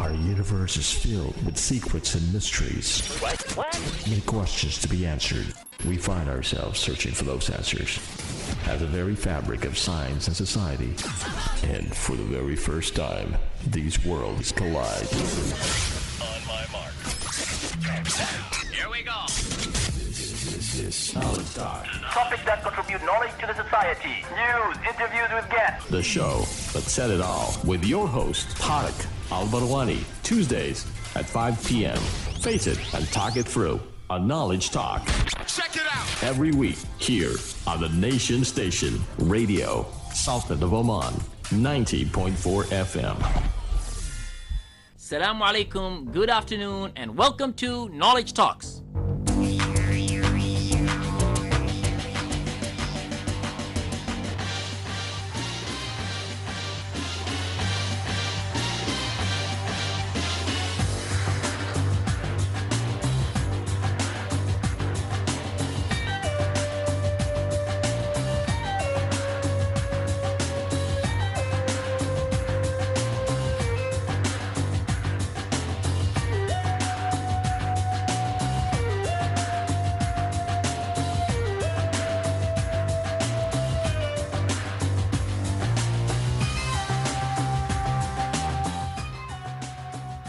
Our universe is filled with secrets and mysteries. What? Many questions to be answered. We find ourselves searching for those answers at the very fabric of science and society. And for the very first time, these worlds collide. On my mark. Here we go. This is Knowledge Talk. Topics that contribute knowledge to the society. News, interviews with guests. The show that said it all with your host, Tariq Al-Barwani. Tuesdays at 5 p.m. Face it and talk it through on Knowledge Talk. Check it out. Every week here on the Nation Station Radio, Sultan of Oman, 90.4 FM. Assalamu alaikum, good afternoon, and welcome to Knowledge Talks.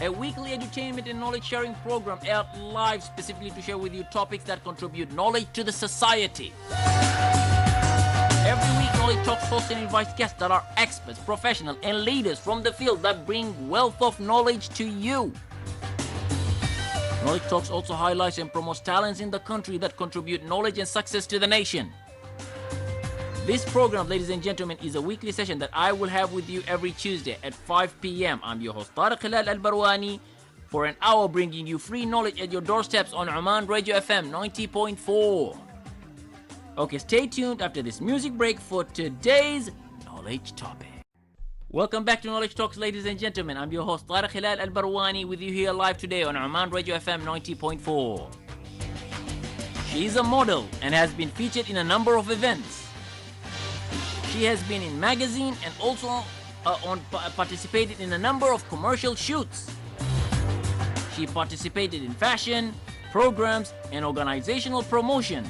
A weekly entertainment and knowledge sharing program aired live specifically to share with you topics that contribute knowledge to the society. Every week, Knowledge Talks hosts and invites guests that are experts, professionals, and leaders from the field that bring wealth of knowledge to you. Knowledge Talks also highlights and promotes talents in the country that contribute knowledge and success to the nation. This program, ladies and gentlemen, is a weekly session that I will have with you every Tuesday at 5 p.m. I'm your host, Tariq Al-Barwani, for an hour bringing you free knowledge at your doorsteps on Oman Radio FM 90.4. Okay, stay tuned after this music break for today's knowledge topic. Welcome back to Knowledge Talks, ladies and gentlemen. I'm your host, Tariq Al-Barwani, with you here live today on Oman Radio FM 90.4. She is a model and has been featured in a number of events. She has been in magazine and also participated in a number of commercial shoots. She participated in fashion, programs, and organizational promotion.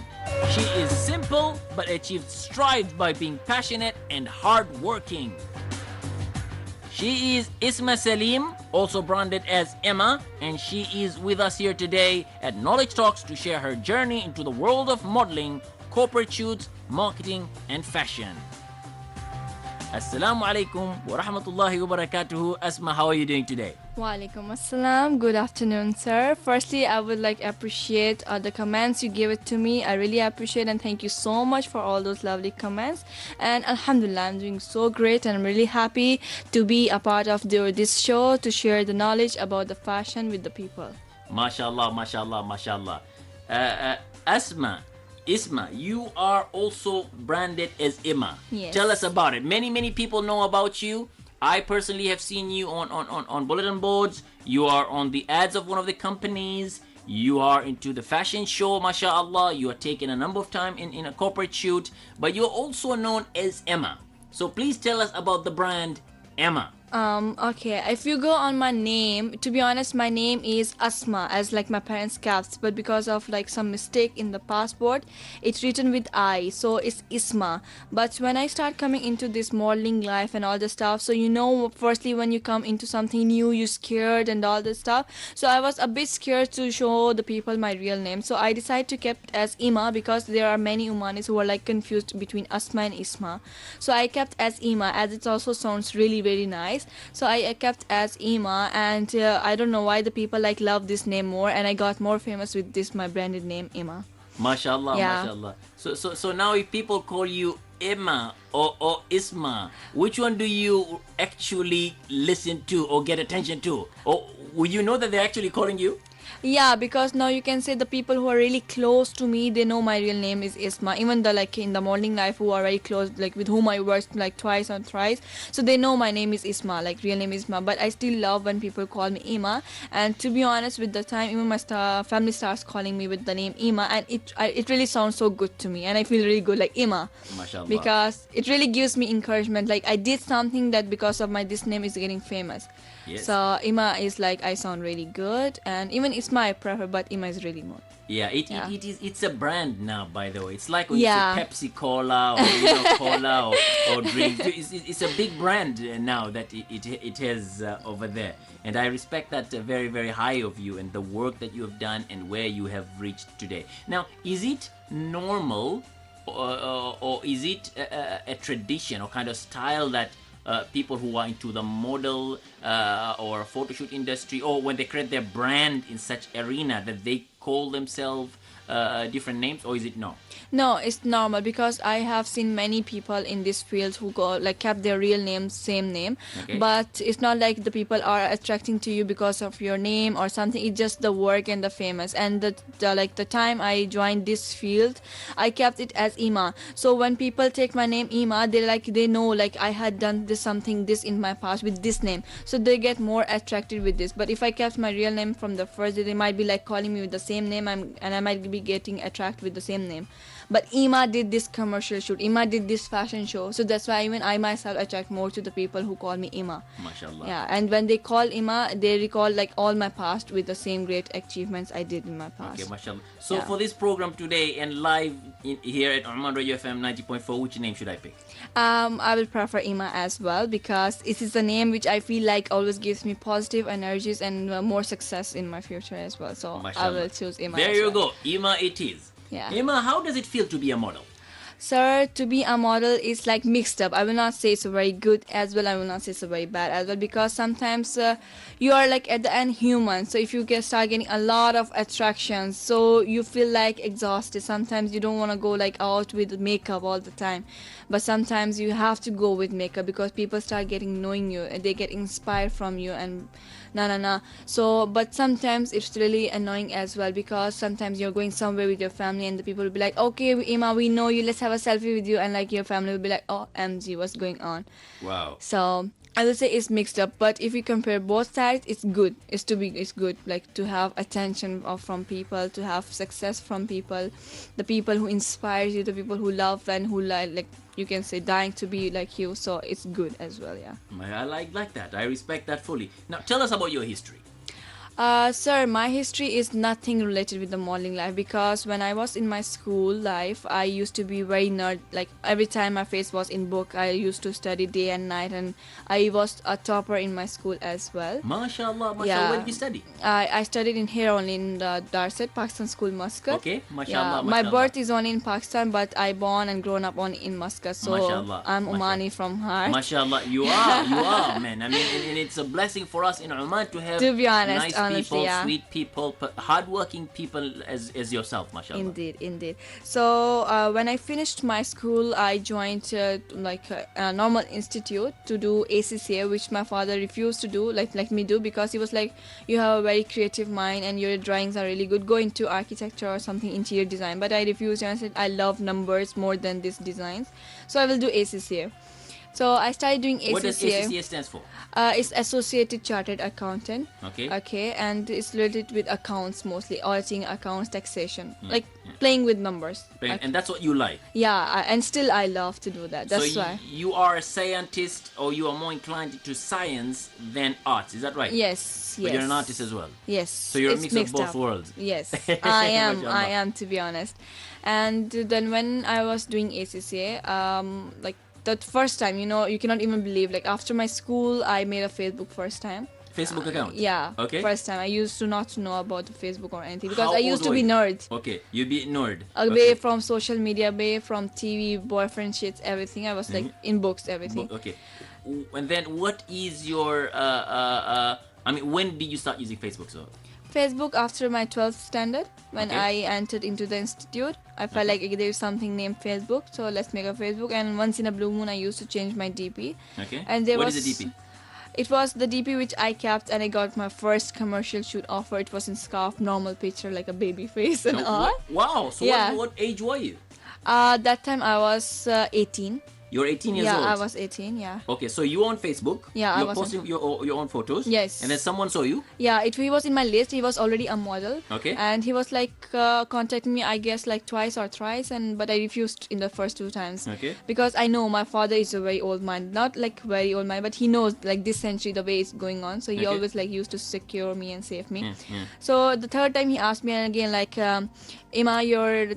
She is simple but achieved strides by being passionate and hardworking. She is Isma Salim, also branded as Imma, and she is with us here today at Knowledge Talks to share her journey into the world of modeling, corporate shoots, marketing, and fashion. Assalamu alaikum wa rahmatullahi wa barakatuhu. Asma, how are you doing today? Wa alaikum assalam. Good afternoon, sir. Firstly, I would appreciate the comments you gave it to me. I really appreciate and thank you so much for all those lovely comments. And alhamdulillah, I'm doing so great and I'm really happy to be a part of this show to share the knowledge about the fashion with the people. MashaAllah, mashallah, mashallah. Isma, you are also branded as Imma. Yes. Tell us about it. Many people know about you. I personally have seen you on bulletin boards. You are on the ads of one of the companies. You are into the fashion show, mashallah. You are taking a number of time in a corporate shoot. But you're also known as Imma. So please tell us about the brand Imma. Okay, if you go on my name, to be honest, my name is Asma, as my parents kept, but because of some mistake in the passport, it's written with I, so it's Isma. But when I start coming into this modeling life and all the stuff, so firstly when you come into something new, you're scared and all this stuff. So I was a bit scared to show the people my real name, so I decided to keep as Imma because there are many Omanis who are confused between Asma and Isma. So I kept as Imma, as it also sounds really very nice. So I kept as Imma, and I don't know why the people love this name more, and I got more famous with this my branded name Imma. Mashallah, yeah. Mashallah. So now if people call you Imma or Isma, which one do you actually listen to or get attention to? Or will you know that they're actually calling you? Yeah, because now you can say the people who are really close to me, they know my real name is Isma. Even the like in the morning life who are very close, like with whom I worked like twice or thrice, so they know my name is Isma, like real name is Isma. But I still love when people call me Imma. And to be honest, with the time, even my family starts calling me with the name Imma, and it really sounds so good to me, and I feel really good, like Imma, Mashallah. because it really gives me encouragement. Like I did something that because of my this name is getting famous. Yes. So Imma is like I sound really good, and even Isma I prefer, but Imma is really more. Yeah, Yeah. it's a brand now, by the way. It's like when Yeah. you say Pepsi Cola or Cola or drink. It's a big brand now that it has over there. And I respect that very, very high of you and the work that you have done and where you have reached today. Now, is it normal or is it a tradition or kind of style that people who are into the model or photo shoot industry, or when they create their brand in such arena, that they call themselves different names, or is it no? No, it's normal, because I have seen many people in this field who go like kept their real name, same name. Okay. But it's not like the people are attracting to you because of your name or something. It's just the work and the famous. And the time I joined this field, I kept it as Imma. So when people take my name Imma, they know like I had done this in my past with this name. So they get more attracted with this. But if I kept my real name from the first day, they might be like calling me with the same name, and I might be getting attracted with the same name. But Imma did this commercial shoot, Imma did this fashion show, so that's why even I myself attract more to the people who call me Imma. MashaAllah. Yeah, and when they call Imma, they recall like all my past with the same great achievements I did in my past. Okay, mashallah. So Yeah. for this program today and live here at Oman Radio FM 90.4, which name should I pick? I will prefer Imma as well, because it is a name which I feel like always gives me positive energies and more success in my future as well. So I Mashallah. will choose Imma. There as you well. go. Imma it is. Yeah. Imma, how does it feel to be a model? Sir, to be a model is like mixed up. I will not say it's very good as well. I will not say it's very bad as well, because sometimes you are like at the end human. So if you start getting a lot of attractions, so you feel like exhausted. Sometimes you don't want to go like out with makeup all the time, but sometimes you have to go with makeup because people start getting knowing you and they get inspired from you and na. So but sometimes it's really annoying as well, because sometimes you're going somewhere with your family and the people will be like, okay Imma, we know you, let's have a selfie with you, and like your family will be like, oh MG, what's going on? Wow. So I would say it's mixed up, but if you compare both sides, it's good. It's good, like to have attention from people, to have success from people, the people who inspire you, the people who love and who like you can say dying to be like you. So it's good as well, yeah. I like that. I respect that fully. Now tell us about your history. Sir, my history is nothing related with the modeling life, because when I was in my school life, I used to be very nerd. Like every time my face was in book, I used to study day and night, and I was a topper in my school as well. MashaAllah, MashaAllah. Yeah. Where did you study? I studied in here only in the Darset, Pakistan School, Muscat. Okay, MashaAllah. Yeah, my MashaAllah. birth is only in Pakistan, but I born and grown up only in Muscat. So MashaAllah, I'm MashaAllah. Omani from heart. MashaAllah, you are, man. I mean, and it's a blessing for us in Oman to have To be honest, nice honestly, people, yeah. sweet people, hardworking people as yourself, mashallah. Indeed. So when I finished my school, I joined a normal institute to do ACCA, which my father refused to do, let me do, because he was like, you have a very creative mind and your drawings are really good, go into architecture or something, interior design. But I refused, and I said I love numbers more than these designs, so I will do ACCA. So I started doing ACCA. What does ACCA stands for? It's Associated Chartered Accountant. Okay. And it's related with accounts, mostly auditing, accounts, taxation, playing with numbers. And that's what you like. Yeah, and still I love to do that. That's so why. You are a scientist, or you are more inclined to science than arts. Is that right? Yes. But you're an artist as well. Yes. So you're a it's mix of mixed both up. worlds. Yes, I am. MashaAllah. I am, to be honest. And then when I was doing ACCA, that first time, you cannot even believe. Like after my school, I made a Facebook first time. Facebook account? Yeah. Okay. First time. I used to not know about the Facebook or anything, because How I used old to were be you? nerd. Okay, you be nerd. Away from social media, away from TV, boyfriend shits, everything. I was like in books, everything. Okay. And then what is your when did you start using Facebook? So Facebook after my 12th standard, when Okay. I entered into the institute. I felt like there's something named Facebook, so let's make a Facebook. And once in a blue moon, I used to change my DP. okay. And there What was is a DP? It was the DP which I kept, and I got my first commercial shoot offer. It was in scarf, normal picture, like a baby face and all. Wow. So Yeah. what age were you? That time I was 18. You're 18 years Yeah, old. I was 18. Yeah. Okay, so you on Facebook? Yeah, I You're was on- posting your own photos. Yes. And then someone saw you. Yeah, he was in my list. He was already a model. Okay. And he was like contacting me, I guess, like twice or thrice, but I refused in the first 2 times. Okay. Because I know my father is a very old man, not like very old man, but he knows like this century the way it's going on. So he Okay. always like used to secure me and save me. Yeah. So the third time he asked me, and again like, Imma,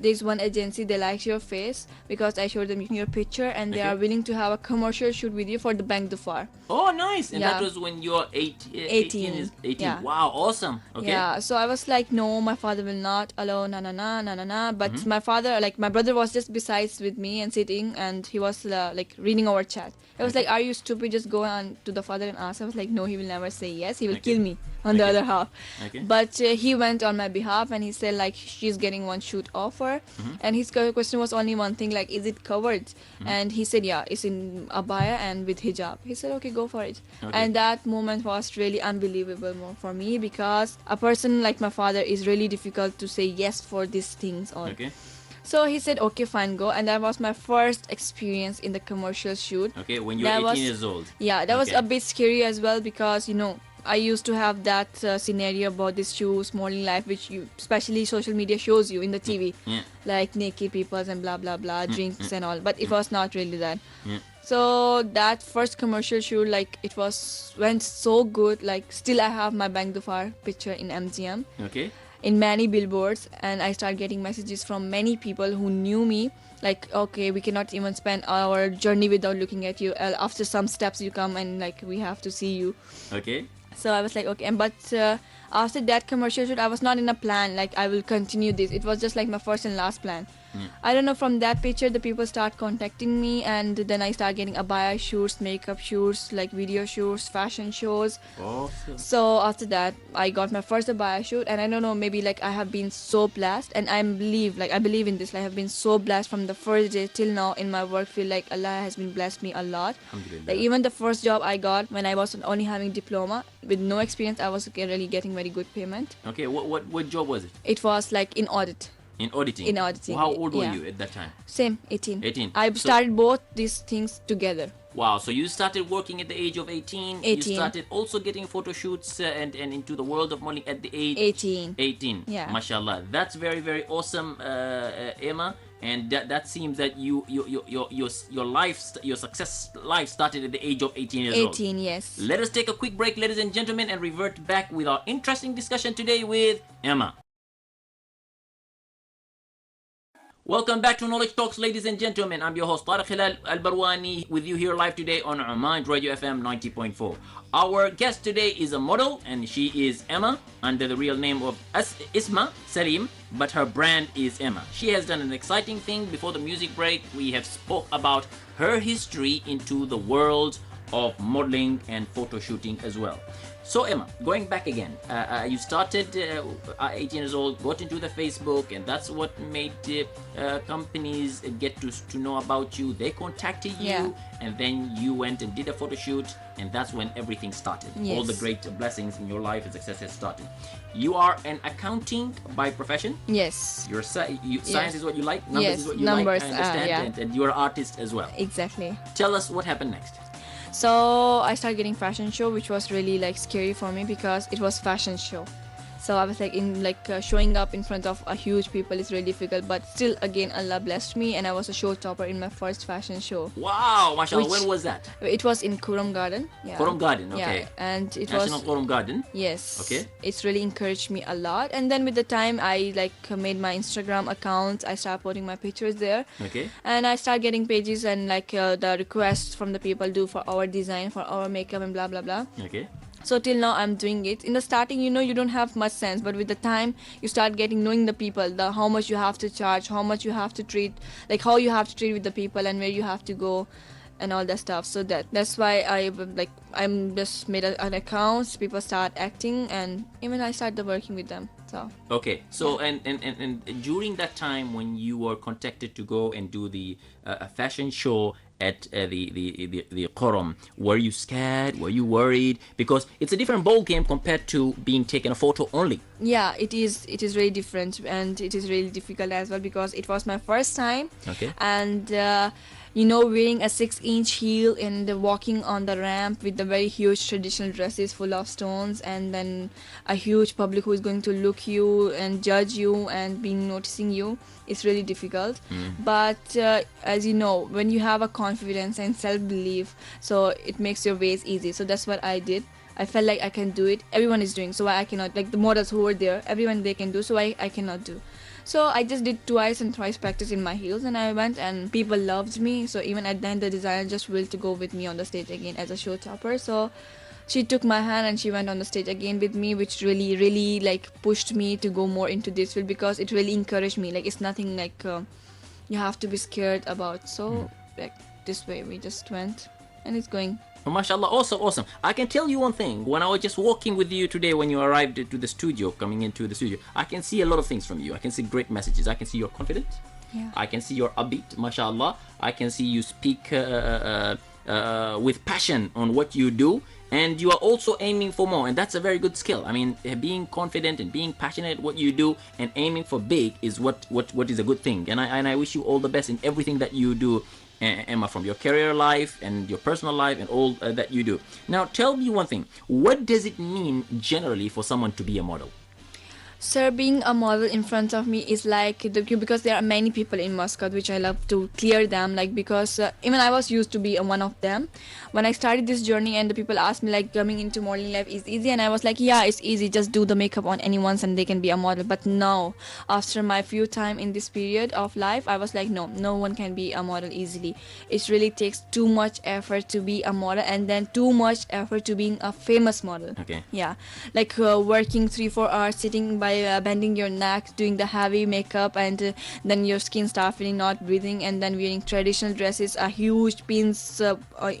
there's one agency, they like your face because I showed them your picture, and they Okay. are willing to have a commercial shoot with you for the Bank du Phare. Oh, nice. And that Yeah. was when you're 18. 18. Yeah. Wow, awesome. Okay. Yeah, so I was like, no, my father will not allow, na. But my father, like my brother was just besides with me and sitting, and he was like reading our chat. I was like, are you stupid? Just go on to the father and ask. I was like, no, he will never say yes. He will Okay. kill me on the Okay. other half. Okay. But he went on my behalf, and he said like, she's getting one shoot offer. And his question was only one thing, like, is it covered? And he said, yeah, it's in abaya and with hijab. He said, okay, go for it. Okay. And that moment was really unbelievable for me, because a person like my father is really difficult to say yes for these things. Okay. So he said, okay, fine, go. And that was my first experience in the commercial shoot. Okay, when you're That 18 was- years old. Yeah, that was Okay. a bit scary as well, because, I used to have that scenario about this shoes, modeling life, which especially social media shows you in the TV. Yeah. Like naked peoples and blah, blah, blah, drinks and all. But it was not really that. Yeah. So that first commercial shoot, like, went so good. Like, still I have my Bank du Phare picture in MGM. Okay. In many billboards, and I started getting messages from many people who knew me, like, okay, we cannot even spend our journey without looking at you. After some steps you come, and like, we have to see you. Okay. So I was like, okay. But after that commercial shoot, I was not in a plan like I will continue this. It was just like my first and last plan. I don't know, from that picture the people start contacting me, and then I start getting abaya shoots, makeup shoots, like video shoots, fashion shows. Awesome. So after that I got my first abaya shoot, and I don't know, maybe like I have been so blessed, and I believe in this, like, I have been so blessed from the first day till now in my work field. Like, Allah has been blessed me a lot. Alhamdulillah. Like, even the first job I got when I was only having diploma with no experience, I was really getting very good payment. Okay, what job was it? It was like in audit. In auditing? In auditing, How old were yeah. you at that time? Same, 18. 18. I So- started both these things together. Wow, so you started working at the age of 18. 18. You started also getting photo shoots and into the world of modeling at the age 18. 18. Yeah. Mashallah. That's very, very awesome, Imma. And that seems that your success life started at the age of 18 years old. 18, yes. Let us take a quick break, ladies and gentlemen, and revert back with our interesting discussion today with Imma. Welcome back to Knowledge Talks, ladies and gentlemen. I'm your host, Tariq Hilal Al-Barwani, with you here live today on Oman Radio FM 90.4. Our guest today is a model, and she is Imma, under the real name of Asma Salim, but her brand is Imma. She has done an exciting thing. Before the music break, we have spoke about her history into the world of modeling and photo shooting as well. So Imma, going back again, you started 18 years old, got into the Facebook, and that's what made companies get to know about you. They contacted you, Yeah. and then you went and did a photo shoot, and that's when everything started. All the Yes. great blessings in your life and success has started. You are an accounting by profession. Yes, Your science is what you like. Numbers Yes, is what you numbers, like. I understand, yeah. and you're an artist as well. exactly. Tell us what happened next. So I started getting fashion show, which was really like scary for me because it was fashion show. So I was like showing up in front of a huge people is really difficult, but still again Allah blessed me, and I was a show topper in my first fashion show. Wow, mashallah. Which- When was that? It was in Kurum Garden. Yeah. Kurum Garden, okay. Yeah, and it National was Quorum Garden. yes. Okay. It's really encouraged me a lot, and then with the time I made my Instagram account. I started putting my pictures there. Okay. And I start getting pages and the requests from the people do for our design, for our makeup and blah blah blah. Okay. So till now I'm doing it. In the starting, you don't have much sense, but with the time you start knowing the people, how much you have to charge, how much you have to treat, like how you have to treat with the people and where you have to go and all that stuff. So that's why I'm just made an account. People start acting, and even I started working with them. So Okay. So and during that time when you were contacted to go and do the fashion show at the Qurum? Were you scared? Were you worried? Because it's a different ball game compared to being taken a photo only. Yeah, it is really different, and it is really difficult as well, because it was my first time. Okay. And wearing a 6-inch heel and walking on the ramp with the very huge traditional dresses full of stones, and then a huge public who is going to look you and judge you and being noticing you, it's really difficult. But as you know, when you have a confidence and self-belief, so it makes your ways easy. So that's what I did. I felt like I can do it. Everyone is doing, so why I cannot? Like the models who were there, everyone they can do, so I cannot do. So I just did twice and thrice practice in my heels, and I went, and people loved me. So even at the end, the designer just willed to go with me on the stage again as a show topper. So she took my hand and she went on the stage again with me, which really, really like pushed me to go more into this field, because it really encouraged me. Like it's nothing like you have to be scared about. So like this way we just went, and it's going. Oh, mashallah, awesome. I can tell you one thing. When I was just walking with you today, when you arrived to the studio, coming into the studio, I can see a lot of things from you. I can see great messages. I can see you're confident. Yeah. I can see you're upbeat, mashallah. I can see you speak with passion on what you do. And you are also aiming for more, and that's a very good skill. I mean, being confident and being passionate at what you do and aiming for big is what is a good thing. And I wish you all the best in everything that you do, Emma, from your career life and your personal life and all that you do. Now, tell me one thing. What does it mean generally for someone to be a model? Sir, being a model in front of me is like because there are many people in Muscat, which I love to clear them, like because even I was used to be one of them when I started this journey, and the people asked me like coming into modeling life is easy, and I was like, yeah, it's easy, just do the makeup on anyone and they can be a model. But now, after my few time in this period of life, I was like, no one can be a model easily. It really takes too much effort to be a model, and then too much effort to being a famous model. Okay. Yeah, like working 3-4 hours sitting by bending your neck, doing the heavy makeup, and then your skin start feeling not breathing, and then wearing traditional dresses, a huge pins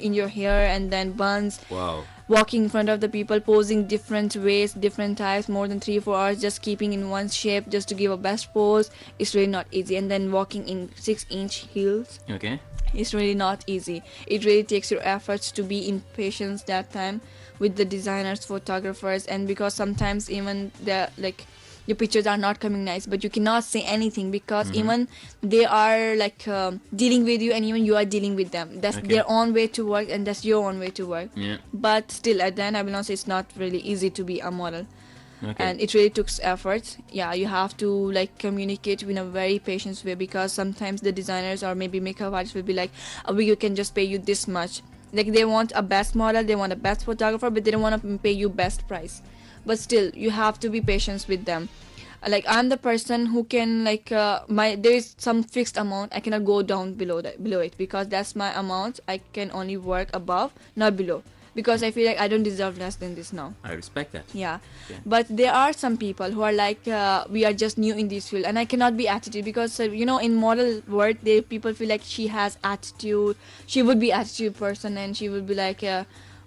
in your hair, and then buns. Wow. Walking in front of the people, posing different ways, different types, more than 3-4 hours, just keeping in one shape, just to give a best pose. It's really not easy. And then walking in 6-inch heels. Okay. It's really not easy. It really takes your efforts to be in patience that time with the designers, photographers, and because sometimes even the like your pictures are not coming nice, but you cannot say anything because even they are like dealing with you, and even you are dealing with them. That's their own way to work, and that's your own way to work. Yeah. But still, at the end, I will not say it's not really easy to be a model. Okay. And it really took effort. Yeah, you have to like communicate in a very patient way, because sometimes the designers or maybe makeup artists will be like, we can just pay you this much. Like they want a best model, they want a best photographer, but they don't want to pay you best price. But still, you have to be patient with them. Like I'm the person who can like there is some fixed amount. I cannot go down below it, because that's my amount. I can only work above, not below, because I feel like I don't deserve less than this now. I respect that. Yeah. Okay. But there are some people who are like we are just new in this field, and I cannot be attitude, because in model world people feel like she has attitude, she would be attitude person, and she would be like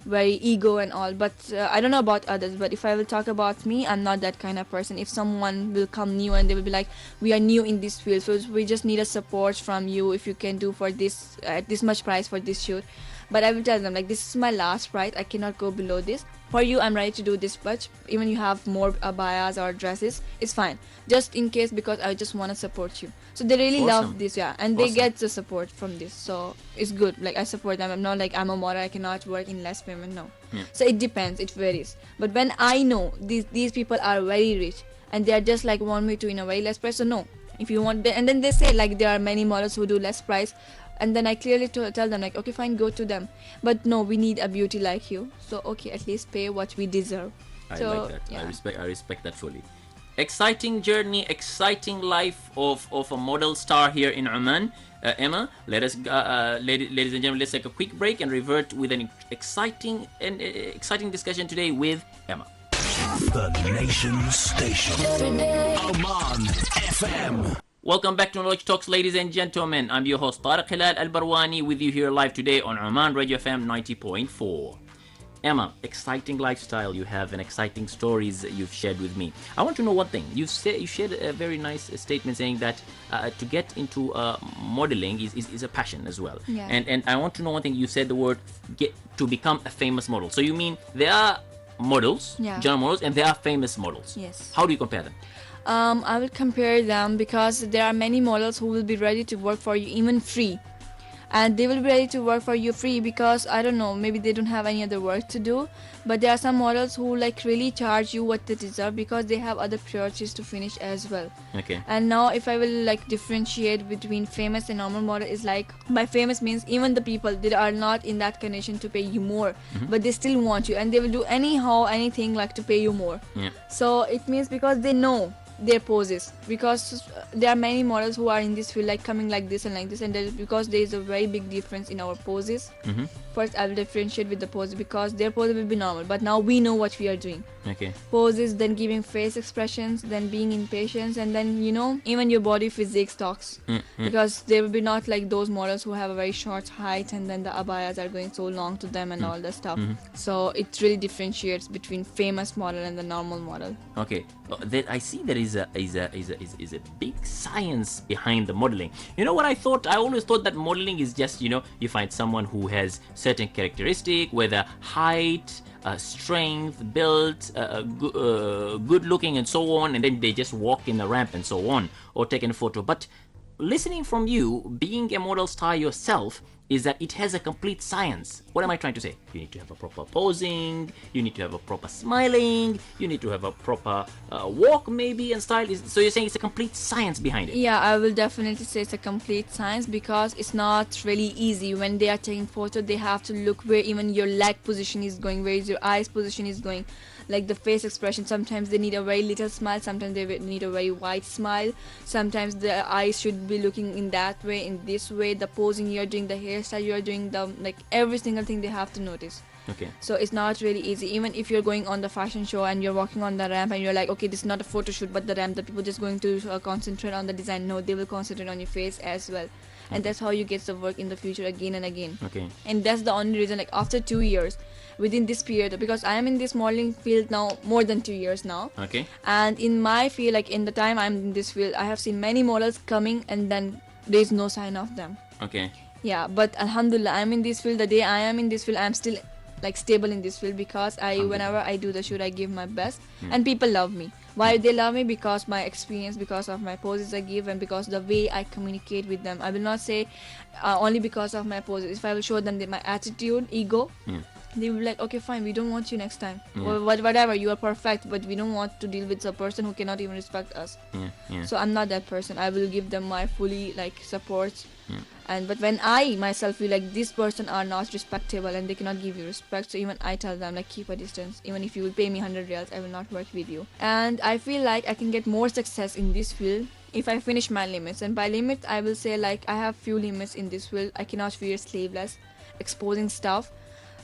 very ego and all. But I don't know about others, but if I will talk about me, I'm not that kind of person. If someone will come new and they will be like, we are new in this field, so we just need a support from you, if you can do for this at this much price for this shoot. But I will tell them like, this is my last price, I cannot go below this. For you, I'm ready to do this much. Even you have more abayas or dresses, it's fine, just in case, because I just want to support you. So they really love this, yeah, and they get the support from this, so it's good. Like I support them. I'm not like I'm a model, I cannot work in less payment. No. So it depends, it varies. But when I know these people are very rich and they are just like want me to in a very less price, so no. If you want, and then they say like there are many models who do less price. And then I clearly tell them like, okay, fine, go to them. But no, we need a beauty like you. So okay, at least pay what we deserve. I like that. Yeah. I respect that fully. Exciting journey, exciting life of a model star here in Oman. Emma, let us, ladies and gentlemen, let's take a quick break and revert with an exciting discussion today with Emma. The Nation Station. Oman FM. Welcome back to Knowledge Talks, ladies and gentlemen. I'm your host, Tariq Hilal Al-Barwani, with you here live today on Oman Radio FM 90.4. Emma, exciting lifestyle you have and exciting stories you've shared with me. I want to know one thing. You shared a very nice statement saying that to get into modeling is a passion as well. Yeah. And I want to know one thing. You said the word to become a famous model. So you mean there are models, Yeah. general models, and there are famous models. Yes. How do you compare them? I will compare them because there are many models who will be ready to work for you even free. And they will be ready to work for you free because, I don't know, maybe they don't have any other work to do. But there are some models who like really charge you what they deserve because they have other priorities to finish as well. Okay. And now if I will like differentiate between famous and normal model, is like, by famous means even the people that are not in that condition to pay you more, but they still want you and they will do anything like to pay you more. Yeah. So it means because they know their poses, because there are many models who are in this field like coming like this, and that is because there is a very big difference in our poses. First I will differentiate with the pose because their pose will be normal, but now we know what we are doing. Okay. Poses, then giving face expressions, then being impatient, and then even your body physics talks. Because there will be not like those models who have a very short height and then the abayas are going so long to them and all that stuff. So it really differentiates between famous model and the normal model. Okay, I see there is a big science behind the modeling. You know what I thought? I always thought that modeling is just, you find someone who has certain characteristic, whether height, strength, build, good looking and so on, and then they just walk in the ramp and so on, or take a photo. But listening from you, being a model star yourself, is that it has a complete science. What am I trying to say? You need to have a proper posing, you need to have a proper smiling, you need to have a proper walk maybe and style. So you're saying it's a complete science behind it? Yeah, I will definitely say it's a complete science because it's not really easy. When they are taking photo, they have to look where even your leg position is going, where is your eyes position is going, like the face expression. Sometimes they need a very little smile, sometimes they need a very wide smile, sometimes the eyes should be looking in that way, in this way, the posing you're doing, the hairstyle you're doing, the like every single thing they have to notice. Okay. So it's not really easy. Even if you're going on the fashion show and you're walking on the ramp and you're like, okay, this is not a photo shoot but the ramp, the people just going to concentrate on the design. No, they will concentrate on your face as well. And that's how you get the work in the future again and again. Okay. And that's the only reason, like after 2 years, within this period, because I am in this modeling field now more than 2 years now. Okay. And in my field, like in the time I'm in this field, I have seen many models coming and then there's no sign of them. Okay. Yeah, but alhamdulillah, I'm in this field. The day I am in this field, I'm still like stable in this field because whenever I do the shoot, I give my best and people love me. Why they love me? Because my experience, because of my poses I give, and because the way I communicate with them. I will not say only because of my poses. If I will show them my attitude, ego, they will be like, okay, fine, we don't want you next time. Or whatever, you are perfect, but we don't want to deal with a person who cannot even respect us. So I'm not that person. I will give them my fully like support. But when I myself feel like this person are not respectable and they cannot give you respect, so even I tell them like keep a distance. Even if you will pay me 100 riyals, I will not work with you. And I feel like I can get more success in this field if I finish my limits. And by limits, I will say like I have few limits in this field. I cannot wear sleeveless, exposing stuff.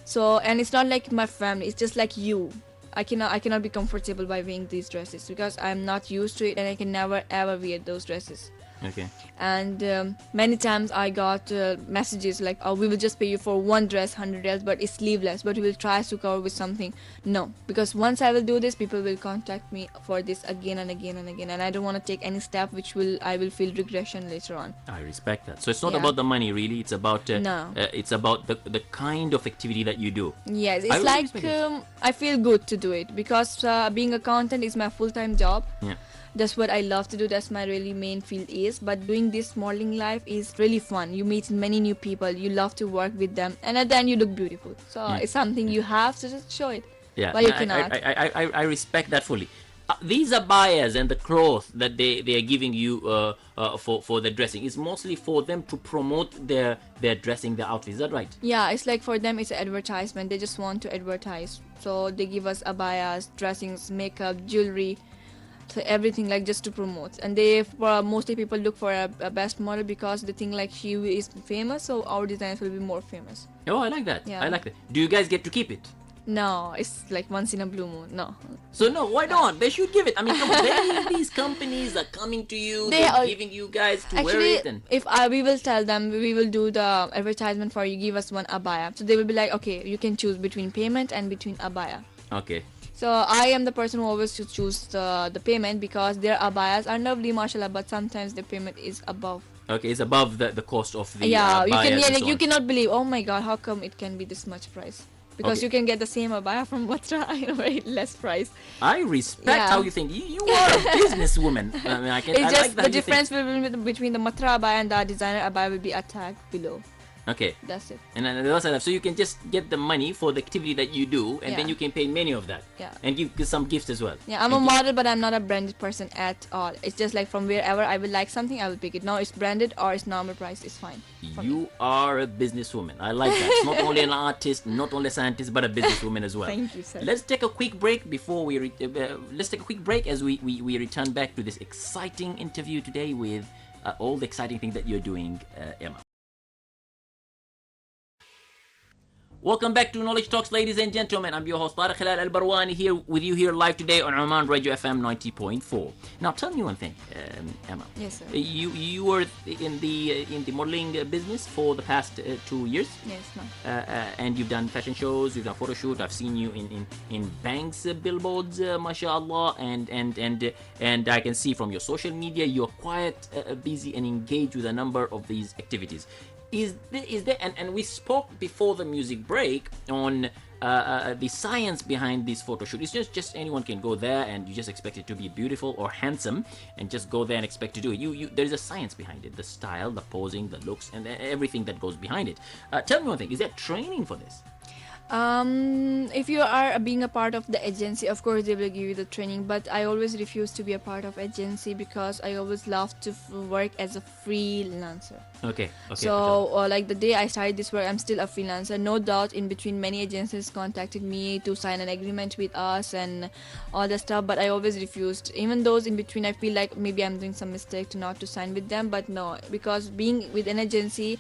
So, and it's not like my family, it's just like you. I cannot be comfortable by wearing these dresses because I'm not used to it and I can never ever wear those dresses. Okay. And many times I got messages like, oh, we will just pay you for one dress 100 riyals, but it's sleeveless, but we will try to cover with something. No, because once I will do this, people will contact me for this again and again and again, and I don't want to take any step which I will feel regression later on. I respect that. So it's not about the money really, it's about no. It's about the kind of activity that you do. Yes, it's like I feel good to do it because being a content is my full-time job. Yeah. That's what I love to do. That's my really main field is. But doing this modeling life is really fun. You meet many new people. You love to work with them. And at the end, you look beautiful. So it's something you have to just show it. Yeah, but you cannot. I respect that fully. These are buyers and the clothes that they are giving you for the dressing. It's mostly for them to promote their dressing, their outfits. Is that right? Yeah, it's like for them, it's an advertisement. They just want to advertise. So they give us abayas, dressings, makeup, jewelry. So everything like just to promote, and mostly people look for a best model because they think like she is famous, so our designs will be more famous. Oh, I like that. Yeah. I like that. Do you guys get to keep it? No, it's like once in a blue moon. No. So no, why not? They should give it. I mean, come on, these companies are coming to you, They they're are- giving you guys to wear Actually, it. And if we will tell them, we will do the advertisement for you, give us one abaya. So they will be like, okay, you can choose between payment and between abaya. okay. So I am the person who always choose the payment because their abayas are lovely, mashallah, but sometimes the payment is above. Okay, it's above the cost of the Yeah, you can buyers and so you on. cannot believe. Oh my God, how come it can be this much price? Because Okay. you can get the same abaya from Matra in a very less price. I respect Yeah. how you think. You are a businesswoman. I mean, I It's like just that the you think. difference between the Matra abaya and the designer abaya will be a tag below. Okay. That's it. And then so you can just get the money for the activity that you do, and then Yeah. you can pay many of that. Yeah. And give some gifts as well. Yeah, I'm a And model, but I'm not a branded person at all. It's just like from wherever I will like something, I will pick it. Now it's branded or it's normal price, it's fine. for me. You are a businesswoman. I like that. Not only an artist, not only a scientist, but a businesswoman as well. Thank you, sir. Let's take a quick break before we let's take a quick break as we return back to this exciting interview today with all the exciting things that you're doing, Emma. Welcome back to Knowledge Talks, ladies and gentlemen. I'm your host, Tariq Hilal Al-Barwani, here with you here live today on Oman Radio FM 90.4. Now, tell me one thing, Emma. Yes, sir. You were in the modeling business for the past 2 years. Yes, ma'am. And you've done fashion shows, you've done photo shoot. I've seen you in banks, billboards, mashallah, and I can see from your social media you're quite busy and engaged with a number of these activities. Is there and we spoke before the music break on the science behind this photo shoot. It's just anyone can go there and you just expect it to be beautiful or handsome and just go there and expect to do it. There is a science behind it, the style, the posing, the looks, and everything that goes behind it. Tell me one thing, is there training for this? If you are being a part of the agency, of course they will give you the training, but I always refuse to be a part of agency because I always love to work as a freelancer. Okay. So like the day I started this work, I'm still a freelancer. No doubt in between many agencies contacted me to sign an agreement with us and all that stuff, but I always refused. Even those in between I feel like maybe I'm doing some mistake to not to sign with them, but no, because being with an agency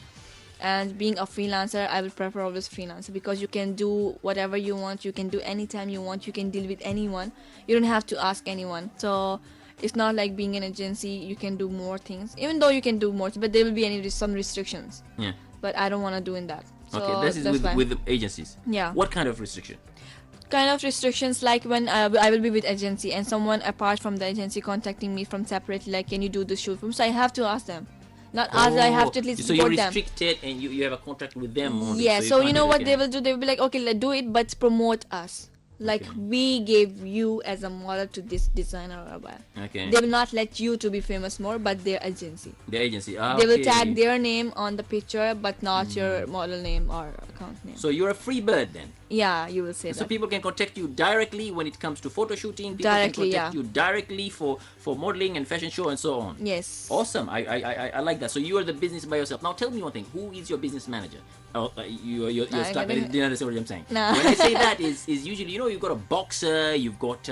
and being a freelancer, I will prefer always freelancer because you can do whatever you want, you can do anytime you want, you can deal with anyone, you don't have to ask anyone. So it's not like being an agency, you can do more things, even though you can do more, but there will be some restrictions. Yeah. But I don't want to do in that. So Okay, this is with agencies. Yeah. What kind of restriction? Kind of restrictions like when I will be with agency and someone apart from the agency contacting me from separately, like, can you do the shoot for me? So I have to ask them. Not ask, I have to at least so you're support them. restricted and you have a contract with them only. Yeah, so you can't know do what it they will do? They will be like, okay, let's do it, but promote us. Like, Okay. we gave you as a model to this designer or whatever. Okay. They will not let you to be famous more, but their agency. The agency. They will tag their name on the picture, but not your model name or account name. So you're a free bird then. Yeah, you will say So that. people can contact you directly when it comes to photo shooting. People Directly, can contact yeah. you directly for modeling and fashion show and so on. Yes. Awesome. I like that. So you are the business by yourself. Now tell me one thing. Who is your business manager? Oh, you're No, stuck. I You didn't understand what I'm saying. No. When I say that is usually, you've got a boxer, you've got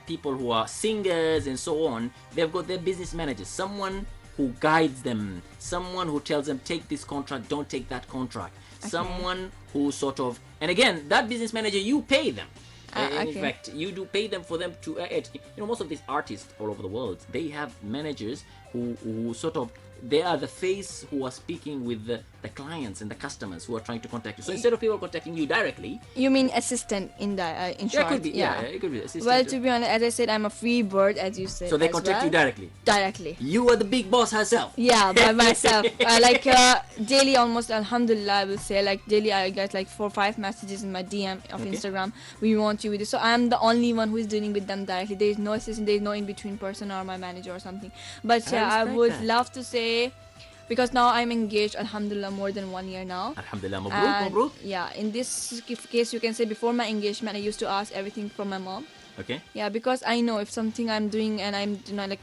people who are singers and so on. They've got their business managers. Someone who guides them. Someone who tells them, take this contract, don't take that contract. Someone who sort of, and again, that business manager, you pay them. In okay. fact, you do pay them for them to most of these artists all over the world, they have managers who sort of, they are the face who are speaking with the clients and the customers who are trying to contact you. So instead of people contacting you directly, You mean assistant in the in short? it could be, it could be assistant. Well, to be honest, as I said, I'm a free bird, as you said. So they as contact well. you directly. Directly. You are the big boss herself. Yeah, by myself. Daily, almost, alhamdulillah, I will say, like, daily I get like 4 or 5 messages in my DM of Okay. Instagram. We want you with this. So I'm the only one who is dealing with them directly. There is no assistant, there is no in between person or my manager or something. But yeah, I respect would that. love to say, because now I'm engaged, alhamdulillah, more than 1 year now. Alhamdulillah, mabruk, And, mabruk. yeah, in this case, you can say before my engagement, I used to ask everything from my mom. Okay. Yeah, because I know if something I'm doing and I'm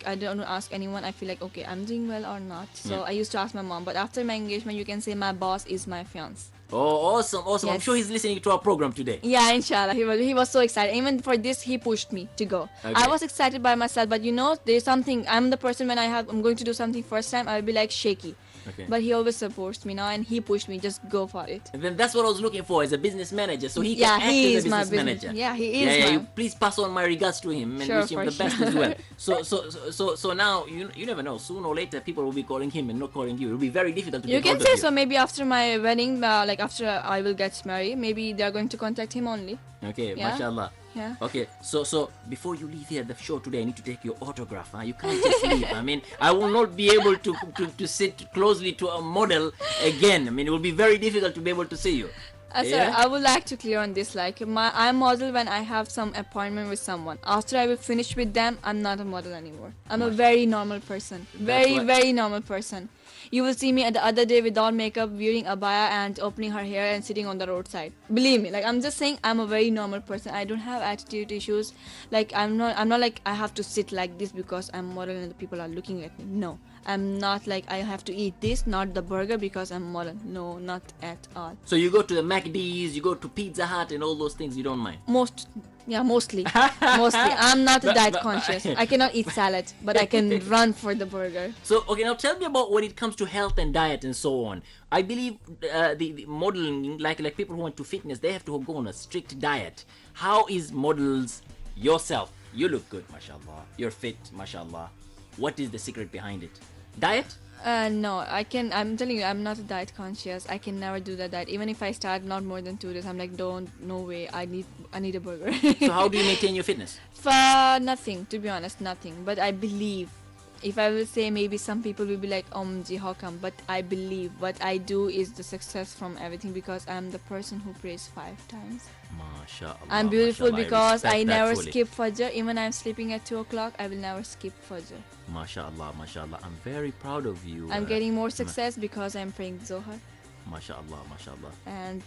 I don't ask anyone, I feel like, okay, I'm doing well or not. So Yeah. I used to ask my mom. But after my engagement, you can say my boss is my fiance. Oh, awesome. I'm Yes. sure he's listening to our program today. Yeah, inshallah. He was so excited. Even for this, he pushed me to go. Okay. I was excited by myself, but there's something. I'm the person when I'm going to do something first time, I'll be like shaky. Okay. But he always supports me now, and he pushed me, just go for it. And then that's what I was looking for as a business manager. So he can Yeah, act he as is a my business business. manager. Yeah, he is Yeah, my- you please pass on my regards to him and Sure, wish him for the best sure. as well. So now you never know. Sooner or later, people will be calling him and not calling you. It will be very difficult to You get can hold say of so. Maybe after my wedding, like after I will get married, maybe they are going to contact him only. Okay, Yeah. mashallah. Yeah. Okay, so before you leave here at the show today, I need to take your autograph. Huh? You can't just leave. I mean, I will not be able to sit closely to a model again. I mean, it will be very difficult to be able to see you. Sir, Yeah? I would like to clear on this. Like, I'm model when I have some appointment with someone. After I will finish with them, I'm not a model anymore. I'm a very normal person. Very, what- very normal person. You will see me the other day without makeup, wearing abaya and opening her hair and sitting on the roadside. Believe me, like I'm just saying, I'm a very normal person. I don't have attitude issues. Like I'm not like I have to sit like this because I'm model and the people are looking at me. No, I'm not like I have to eat this, not the burger because I'm model. No, not at all. So you go to the McD's, you go to Pizza Hut, and all those things. You don't mind. Mostly. I'm not diet conscious. I cannot eat salad, but I can run for the burger. So, okay, now tell me about when it comes to health and diet and so on. I believe the modeling, like people who want to fitness, they have to go on a strict diet. How is models yourself? You look good, mashallah. You're fit, mashallah. What is the secret behind it? Diet? No, I'm telling you, I'm not a diet conscious. I can never do that diet. Even if I start not more than 2 days, I'm like, no way. I need a burger. So how do you maintain your fitness? For nothing, to be honest, nothing. But I believe, if I will say, maybe some people will be like, ji, how come? But I believe what I do is the success from everything because I'm the person who prays 5 times. MashaAllah. I'm beautiful mashallah, because I respect that never fully. skip Fajr. Even I'm sleeping at 2 o'clock, I will never skip Fajr. MashaAllah, mashallah. I'm very proud of you. I'm getting more success because I'm praying Zohar. MashaAllah, mashallah. And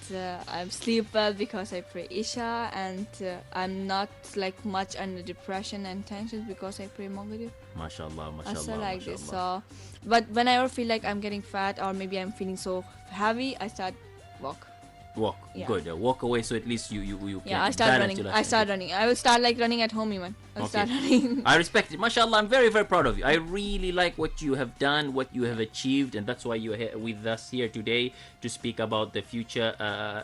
I sleep well because I pray Isha. And I'm not like much under depression and tension because I pray Maghrib. MashaAllah, I mashallah. still like this. mashallah. So, but whenever I feel like I'm getting fat or maybe I'm feeling so heavy, I start walk. Walk. Yeah. Good. Walk away so at least you can Yeah, I start balance running. your I lifestyle. start running. I will start like running at home even. I'll start running. I respect it. MashaAllah, I'm very, very proud of you. I really like what you have done, what you have achieved, and that's why you're here with us here today to speak about the future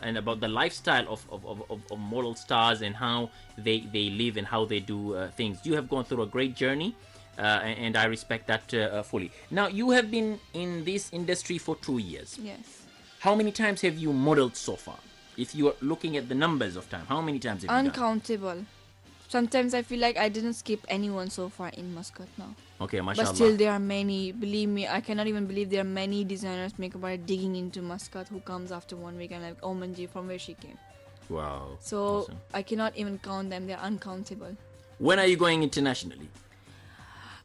and about the lifestyle of model stars and how they live and how they do things. You have gone through a great journey. And I respect that fully. Now, you have been in this industry for 2 years. Yes. How many times have you modeled so far? If you are looking at the numbers of time, how many times have you done? Uncountable. Sometimes I feel like I didn't skip anyone so far in Muscat now. Okay, mashallah. But still there are many. Believe me, I cannot even believe there are many designers, makeup artists digging into Muscat who comes after 1 week and like, oh Manji, from where she came. Wow. So awesome. I cannot even count them. They're uncountable. When are you going internationally?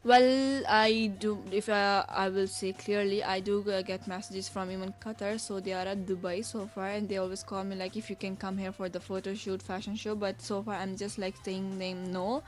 Well, I do. If I will say clearly, I do get messages from even Qatar. So they are at Dubai so far, and they always call me like, if you can come here for the photo shoot, fashion show. But so far, I'm just like saying them no,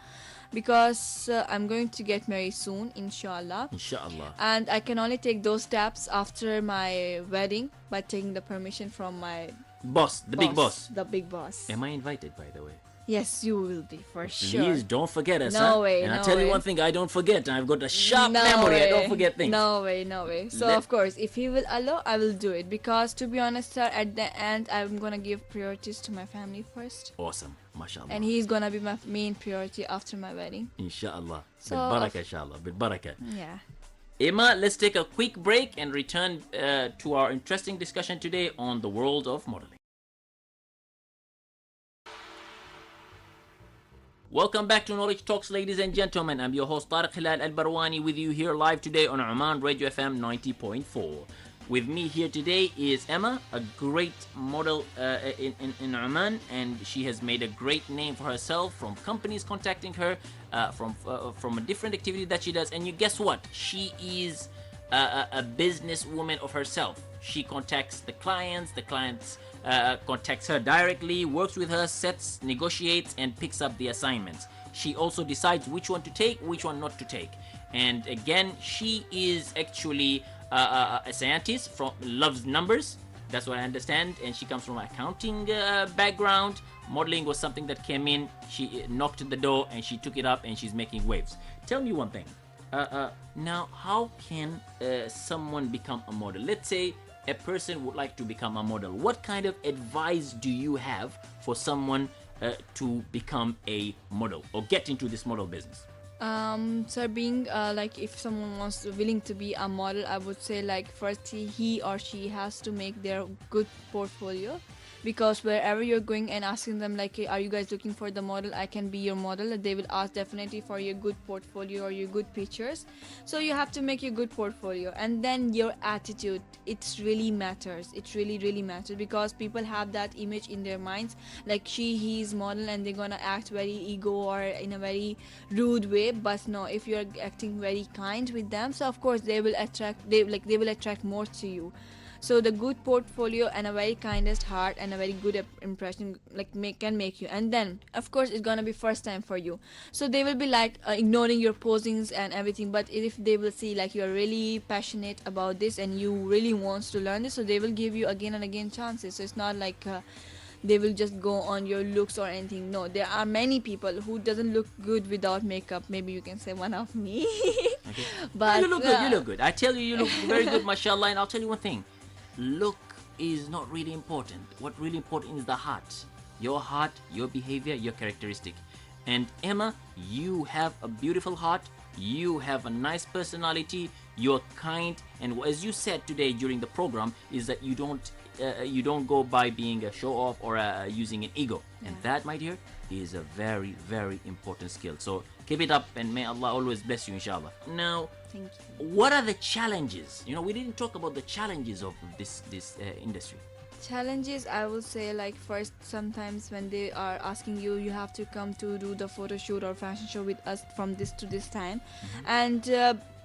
because I'm going to get married soon, inshallah. Inshallah. And I can only take those steps after my wedding by taking the permission from my Boss, the big boss. The big boss. Am I invited, by the way? Yes, you will be for sure. Please don't forget us. No huh? way, And no I'll tell you way. one thing, I don't forget. I've got a sharp No memory. I don't way. forget things. No way. So Let- of course, if he will allow, I will do it. Because to be honest, sir, at the end, I'm gonna give priorities to my family first, Awesome. MashaAllah. and he's gonna be my main priority after my wedding. Inshallah. So- Bil barakah, inshallah. Bil barakah. Yeah. Imma, let's take a quick break and return to our interesting discussion today on the world of modeling. Welcome back to Knowledge Talks, ladies and gentlemen. I'm your host Tariq Hilal Al-Barwani with you here live today on Oman Radio FM 90.4. With me here today is Imma, a great model in Oman, and she has made a great name for herself from companies contacting her from a different activity that she does. And you guess what? She is a businesswoman of herself. She contacts the clients contacts her directly, works with her, sets, negotiates, and picks up the assignments. She also decides which one to take, which one not to take. And again, she is actually a scientist, loves numbers. That's what I understand. And she comes from an accounting background. Modeling was something that came in. She knocked at the door and she took it up and she's making waves. Tell me one thing. Now, how can someone become a model? Let's say a person would like to become a model. What kind of advice do you have for someone to become a model or get into this model business? So being like if someone wants willing to be a model, I would say like first he or she has to make their good portfolio, because wherever you're going and asking them like, hey, are you guys looking for the model, I can be your model, they will ask definitely for your good portfolio or your good pictures. So you have to make your good portfolio, and then your attitude, it really matters. It really matters, because people have that image in their minds like he's model and they're gonna act very ego or in a very rude way. But no, if you're acting very kind with them, so of course they will attract more to you. So the good portfolio and a very kindest heart and a very good impression can make you. And then of course it's gonna be first time for you, so they will be like ignoring your posings and everything. But if they will see like you're really passionate about this and you really wants to learn this, so they will give you again and again chances. So it's not like they will just go on your looks or anything. No, there are many people who doesn't look good without makeup. Maybe you can say one of me. Okay. But you look good. You look good. I tell you, you look very good, mashallah. And I'll tell you one thing. Look is not really important. What really important is the heart. Your heart, your behavior, your characteristic. And Emma, you have a beautiful heart. You have a nice personality. You're kind. And as you said today during the program, is that you don't go by being a show off or using an ego. And that, my dear, is a very, very important skill. So keep it up, and may Allah always bless you, inshallah. Now, thank you. What are the challenges? We didn't talk about the challenges of this industry. Challenges, I will say, like first, sometimes when they are asking you, you have to come to do the photo shoot or fashion show with us from this to this time. And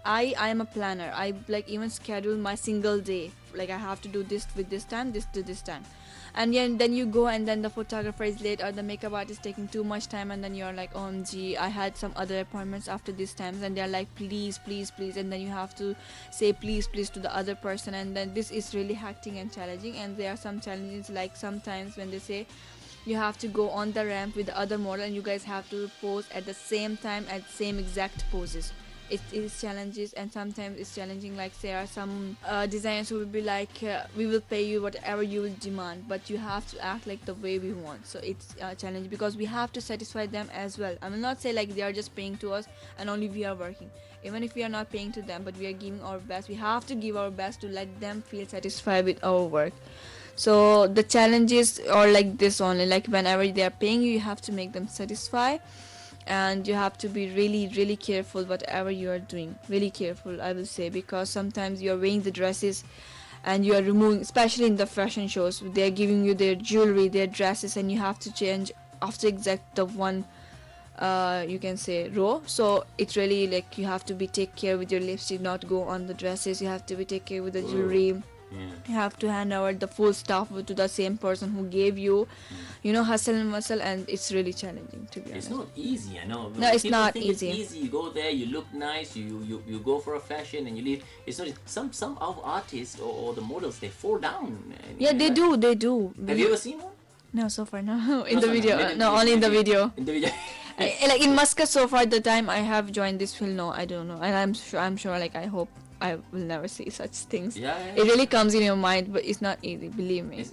I am a planner. I like even schedule my single day. Like I have to do this with this time, this to this time. And then you go, and then the photographer is late or the makeup artist taking too much time, and then you're like, OMG, I had some other appointments after these times, and they're like, please, and then you have to say please to the other person, and then this is really hectic and challenging. And there are some challenges, like sometimes when they say you have to go on the ramp with the other model and you guys have to pose at the same time at same exact poses. It is challenges, and sometimes it's challenging. Like there are some designers who will be like, we will pay you whatever you will demand, but you have to act like the way we want. So it's a challenge, because we have to satisfy them as well. I will not say like they are just paying to us and only we are working. Even if we are not paying to them, but we are giving our best, we have to give our best to let them feel satisfied with our work. So the challenges are like this only, like whenever they are paying you, you have to make them satisfied. And you have to be really careful whatever you are doing. Really careful, I will say, because sometimes you are wearing the dresses and you are removing, especially in the fashion shows, they are giving you their jewelry, their dresses, and you have to change after exact the one you can say row. So it's really like you have to be take care with your lipstick, not go on the dresses. You have to be take care with the jewelry. You have to hand over the full stuff to the same person who gave you, hustle and muscle, and it's really challenging, to be honest. It's not easy, I know. No, it's People not think easy. It's easy. You go there, you look nice, you go for a fashion, and you leave. It's not. Some of artists or the models, they fall down. Yeah, they do. Have you ever seen one? No, so far no. In No, the so video, no. no, only in the video. In the video. Like in Muscat, so far the time I have joined this field, no, I don't know, and I'm sure, like I hope I will never see such things. Yeah. It really comes in your mind, but it's not easy, believe me.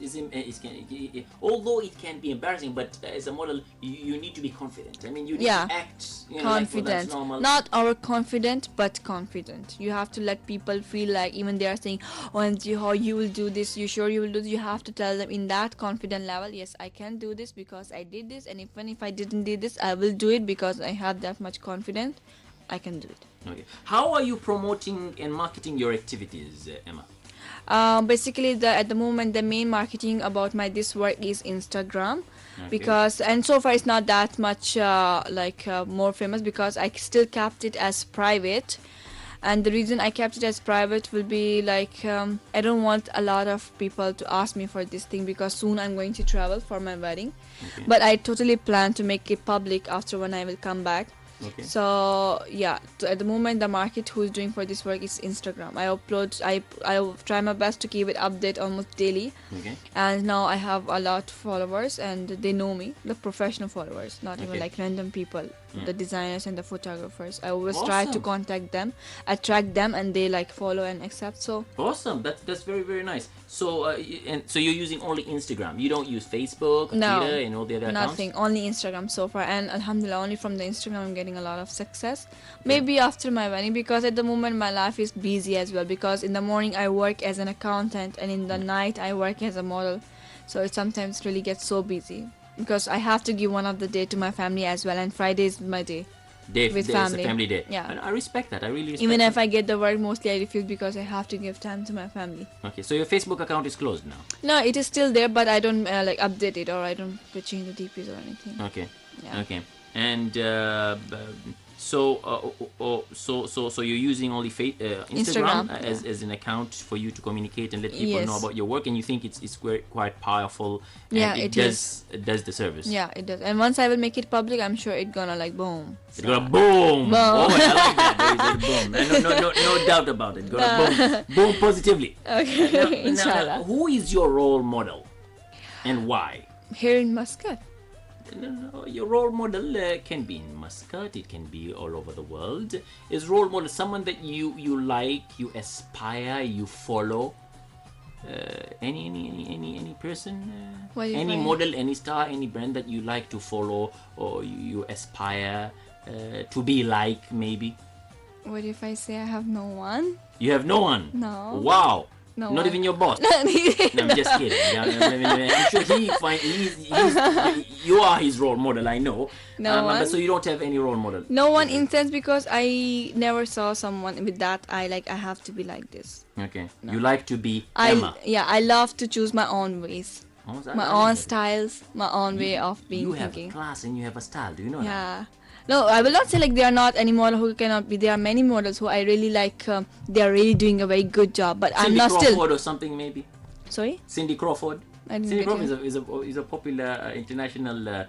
Although it can be embarrassing, but as a model, you need to be confident. I mean, you need to act confident. Like, that's normal. Not overconfident, but confident. You have to let people feel like, even they are saying, OMG, how you will do this, you sure you will do this? You have to tell them in that confident level, yes, I can do this because I did this, and even if I didn't do this, I will do it because I have that much confidence. I can do it. Okay. How are you promoting and marketing your activities, Emma? Basically, at the moment, the main marketing about this work is Instagram. Okay. Because, and so far it's not that much more famous, because I still kept it as private. And the reason I kept it as private will be like, I don't want a lot of people to ask me for this thing, because soon I'm going to travel for my wedding. Okay. But I totally plan to make it public after when I will come back. Okay. So yeah, at the moment the market who is doing for this work is Instagram. I try my best to keep it update almost daily, Okay. and now I have a lot of followers and they know me, the professional followers, not even Okay. like random people, Mm. the designers and the photographers. I always try to Awesome. contact them, attract them, and they like follow and accept. So Awesome. That's very, very nice. So and so you're using only Instagram. You don't use Facebook, No, Twitter, and all the other accounts? nothing, only Instagram so far, and alhamdulillah, only from the Instagram I'm getting a lot of success. Maybe after my wedding, because at the moment my life is busy as well, because in the morning I work as an accountant and in the night I work as a model, so it sometimes really gets so busy because I have to give one of the day to my family as well, and Friday is my day with It's a family. family day. Yeah. And I respect that. I really respect Even that. if I get the work, mostly I refuse because I have to give time to my family. Okay, so your Facebook account is closed now. No, it is still there, but I don't like update it, or I don't change the DPs or anything. Okay. Yeah. Okay. And so you're using only Instagram, Instagram, as an account for you to communicate and let people know Yes. about your work, and you think it's quite powerful. And Yeah, it it does the service. Yeah, it does. And once I will make it public, I'm sure it's gonna like boom. It's gonna boom. Boom. Oh, I like that. There is a boom. No doubt about it. Gonna boom positively. Okay, Now, inshallah. who is your role model, and why? Here in Muscat. No, your role model can be in Muscat, it can be all over the world. Is role model someone that you like, you aspire, you follow? Any person? What do you Any find? model, any star, any brand that you like to follow, or you aspire to be like, maybe? What if I say I have no one? You have no one? No. Wow. No Not one. even your boss? No, I'm just kidding. I'm sure you are his role model, I know. No one. But so you don't have any role model? No one in sense, because I never saw someone with that I have to be like this. Okay. You like to be Emma. I love to choose my own ways, Oh, my own styles, my own way of being You have thinking. a class and you have a style. Do you know that? Yeah. No, I will not say like there are not any model who cannot be. There are many models who I really like. They are really doing a very good job. But I'm Cindy not Crawford still. or something maybe? Sorry? Cindy Crawford? I didn't Cindy get Crawford you. is a popular international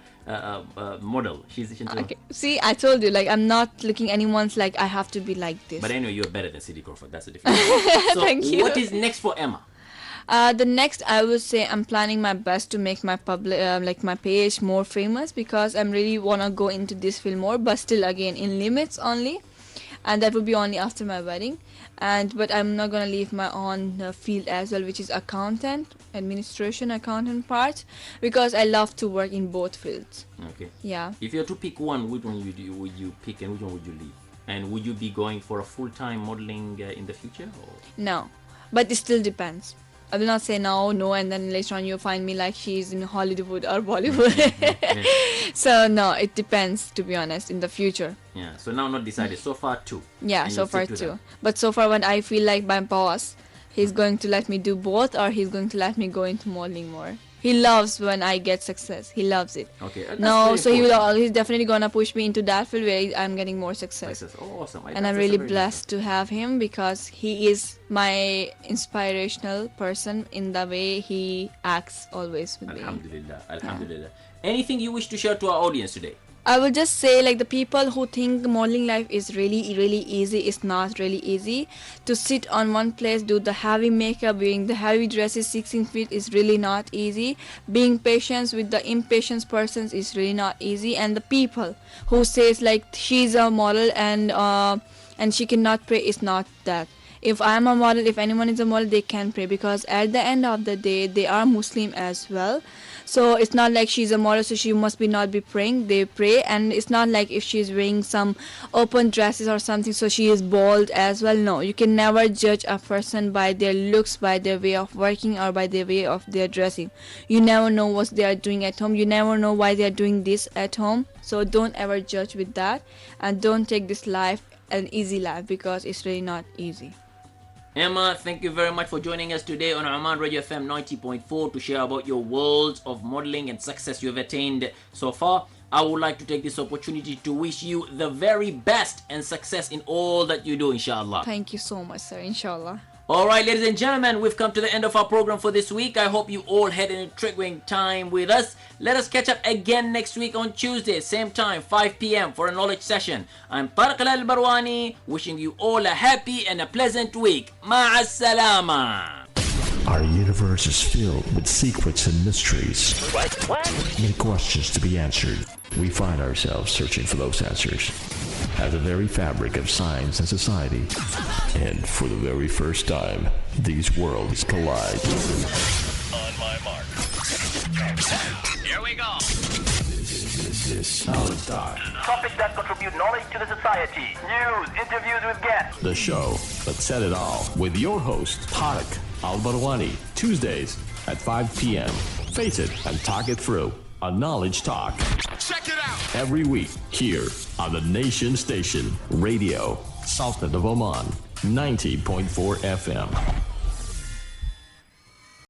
model. She's Okay. See, I told you, like, I'm not looking anyone's like I have to be like this. But anyway, you're better than Cindy Crawford. That's the difference. So Thank you. what is next for Emma? The next, I would say I'm planning my best to make my my page more famous, because I'm really wanna go into this field more, but still again in limits only, and that will be only after my wedding. But I'm not gonna leave my own field as well, which is administration accountant part, because I love to work in both fields. Okay. Yeah. If you had to pick one, which one would you pick and which one would you leave? And would you be going for a full-time modeling in the future? Or? No, but it still depends. I will not say no, and then later on you find me like she's in Hollywood or Bollywood. So no, it depends, to be honest, in the future. Yeah, so now not decided. So far, two. Yeah, And so you far stick to too. that. But so far when I feel like my boss, he's going to let me do both, or he's going to let me go into modeling more. He loves when I get success. He loves it. Okay. That's No, very so important. he's definitely gonna push me into that field where I'm getting more success. Success. Oh, awesome. And I'm really blessed to have him, because he is my inspirational person in the way he acts always with me. Alhamdulillah. Alhamdulillah. Anything you wish to share to our audience today? I would just say, like, the people who think modeling life is really, really easy, it's not really easy. To sit on one place, do the heavy makeup, wearing the heavy dresses 16 feet is really not easy. Being patient with the impatient persons is really not easy. And the people who says like she's a model and she cannot pray, is not that. If I am a model, if anyone is a model, they can pray, because at the end of the day they are Muslim as well. So it's not like she's a model, so she must not be praying. They pray. And it's not like if she's wearing some open dresses or something, so she is bold as well. No, you can never judge a person by their looks, by their way of working, or by their way of their dressing. You never know what they are doing at home. You never know why they are doing this at home. So don't ever judge with that, and don't take this life an easy life, because it's really not easy. Emma, thank you very much for joining us today on Oman Radio FM 90.4 to share about your world of modeling and success you have attained so far. I would like to take this opportunity to wish you the very best and success in all that you do, inshallah. Thank you so much, sir. Inshallah. All right, ladies and gentlemen, we've come to the end of our program for this week. I hope you all had an intriguing time with us. Let us catch up again next week on Tuesday, same time, 5 p.m. for a knowledge session. I'm Tariq Al-Barwani, wishing you all a happy and a pleasant week. Ma'a salama. Our universe is filled with secrets and mysteries. Many questions to be answered. We find ourselves searching for those answers at the very fabric of science and society. And for the very first time, these worlds collide. On my mark. Here we go. This Knowledge Talk, Topics that contribute knowledge to the society. News, interviews with guests. the show that said it all, with your host, Tariq Al-Barwani, Tuesdays at 5 p.m. Face it and talk it through on Knowledge Talk. Check it out. Every week here on the Nation Station Radio, Sultan of Oman, 90.4 FM.